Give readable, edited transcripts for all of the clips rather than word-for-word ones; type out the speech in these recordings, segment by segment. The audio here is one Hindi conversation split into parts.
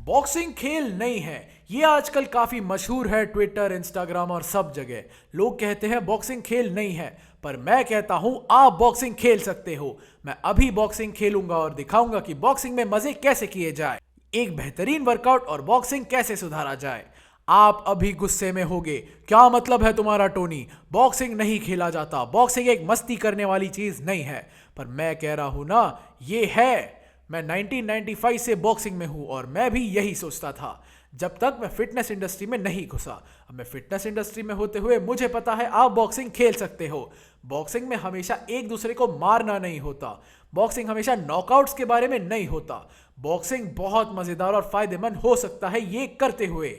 बॉक्सिंग खेल नहीं है, ये आजकल काफी मशहूर है ट्विटर, इंस्टाग्राम और सब जगह। लोग कहते हैं बॉक्सिंग खेल नहीं है, पर मैं कहता हूं आप बॉक्सिंग खेल सकते हो। मैं अभी बॉक्सिंग खेलूंगा और दिखाऊंगा कि बॉक्सिंग में मजे कैसे किए जाए, एक बेहतरीन वर्कआउट और बॉक्सिंग कैसे सुधारा जाए। आप अभी गुस्से में होगे, क्या मतलब है तुम्हारा टोनी, बॉक्सिंग नहीं खेला जाता, बॉक्सिंग एक मस्ती करने वाली चीज नहीं है। पर मैं कह रहा हूं ना, ये है। मैं 1995 से बॉक्सिंग में हूं और मैं भी यही सोचता था जब तक मैं फिटनेस इंडस्ट्री में नहीं घुसा। अब मैं फिटनेस इंडस्ट्री में होते हुए मुझे पता है आप बॉक्सिंग खेल सकते हो। बॉक्सिंग में हमेशा एक दूसरे को मारना नहीं होता, बॉक्सिंग हमेशा नॉकआउट्स के बारे में नहीं होता। बॉक्सिंग बहुत मजेदार और फायदेमंद हो सकता है ये करते हुए।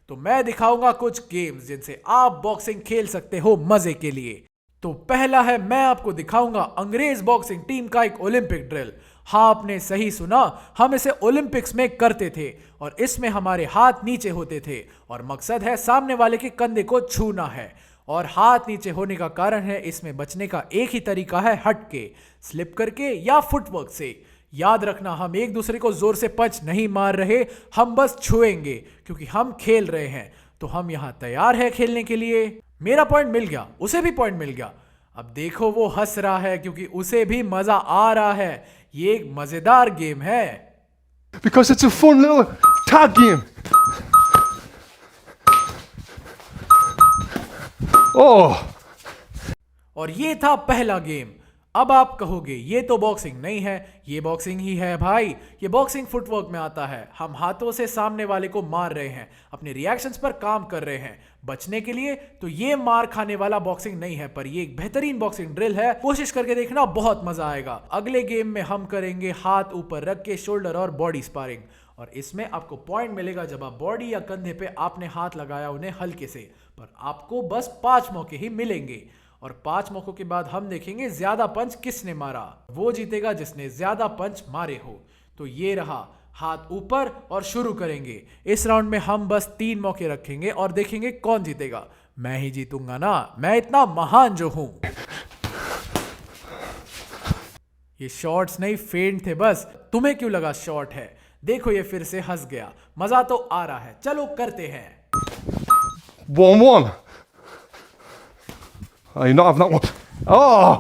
तो मैं दिखाऊंगा कुछ गेम्स जिनसे आप बॉक्सिंग खेल सकते हो मजे के लिए। तो पहला है, मैं आपको दिखाऊंगा अंग्रेज बॉक्सिंग टीम का एक ओलंपिक ड्रिल। हाँ, आपने सही सुना, हम इसे ओलंपिक्स में करते थे और इसमें हमारे हाथ नीचे होते थे और मकसद है सामने वाले के कंधे को छूना है। और हाथ नीचे होने का कारण है, इसमें बचने का एक ही तरीका है, हट के, स्लिप करके या फुटवर्क से। याद रखना, हम एक दूसरे को जोर से पंच नहीं मार रहे, हम बस छुएंगे क्योंकि हम खेल रहे हैं। तो हम यहां तैयार है खेलने के लिए। मेरा पॉइंट मिल गया, उसे भी पॉइंट मिल गया। अब देखो वो हंस रहा है क्योंकि उसे भी मजा आ रहा है। ये एक मजेदार गेम है। Because it's a fun little tag game. Oh. और ये था पहला गेम। अब आप कहोगे ये तो बॉक्सिंग नहीं है, ये बॉक्सिंग ही है भाई, ये बॉक्सिंग फुटवर्क में आता है। हम हाथों से सामने वाले को मार रहे हैं, अपने रिएक्शंस पर काम कर रहे हैं बचने के लिए। तो ये मार खाने वाला बॉक्सिंग नहीं है, पर ये एक बेहतरीन बॉक्सिंग ड्रिल है। कोशिश करके देखना, बहुत मजा आएगा। अगले गेम में हम करेंगे हाथ ऊपर रख के शोल्डर और बॉडी स्पारिंग। और इसमें आपको पॉइंट मिलेगा जब आप बॉडी या कंधे पे आपने हाथ लगाया उन्हें हल्के से। पर आपको बस 5 मौके ही मिलेंगे और 5 मौकों के बाद हम देखेंगे ज्यादा पंच किसने मारा। वो जीतेगा जिसने ज्यादा पंच मारे हो। तो ये रहा, हाथ ऊपर और शुरू करेंगे। इस राउंड में हम बस 3 मौके रखेंगे और देखेंगे कौन जीतेगा। मैं ही जीतूंगा ना, मैं इतना महान जो हूं। ये शॉट्स नहीं, फेंट थे बस। तुम्हें क्यों लगा शॉट है? देखो ये फिर से हंस गया। मजा तो आ रहा है, चलो करते हैं। 1-1. Oh, you're not having that one. Oh!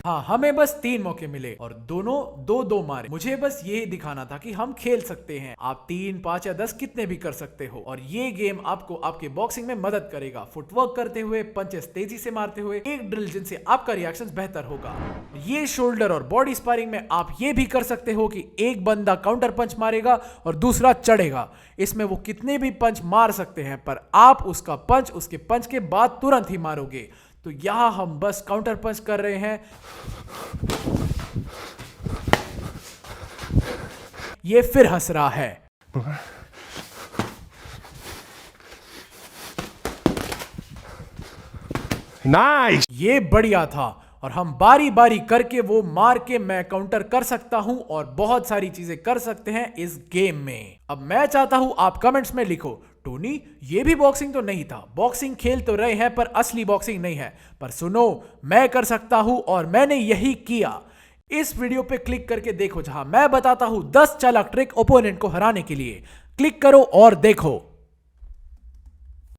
हाँ, हमें बस 3 मौके मिले और दोनों 2-2 मारे। मुझे बस ये दिखाना था कि हम खेल सकते हैं। आप 3, 5 या 10 कितने भी कर सकते हो। और ये गेम आपको आपके बॉक्सिंग में मदद करेगा, फुटवर्क करते हुए, पंचेस तेजी से मारते हुए, एक ड्रिल जिनसे आपका रिएक्शन बेहतर होगा। ये शोल्डर और बॉडी स्पारिंग में आप ये भी कर सकते हो कि एक बंदा काउंटर पंच मारेगा और दूसरा चढ़ेगा। इसमें वो कितने भी पंच मार सकते हैं, पर आप उसका पंच उसके पंच के बाद तुरंत ही मारोगे। तो यहां हम बस काउंटर पंच कर रहे हैं। ये फिर हंस रहा है। Nice! ये बढ़िया था और हम बारी बारी करके वो मार के मैं काउंटर कर सकता हूं और बहुत सारी चीजें कर सकते हैं इस गेम में। अब मैं चाहता हूं आप कमेंट्स में लिखो, टोनी ये भी बॉक्सिंग तो नहीं था, बॉक्सिंग खेल तो रहे हैं पर असली बॉक्सिंग नहीं है। पर सुनो, मैं कर सकता हूं और मैंने यही किया। इस वीडियो पे क्लिक करके देखो जहां मैं बताता हूं 10 चालाक ट्रिक ओपोनेंट को हराने के लिए। क्लिक करो और देखो।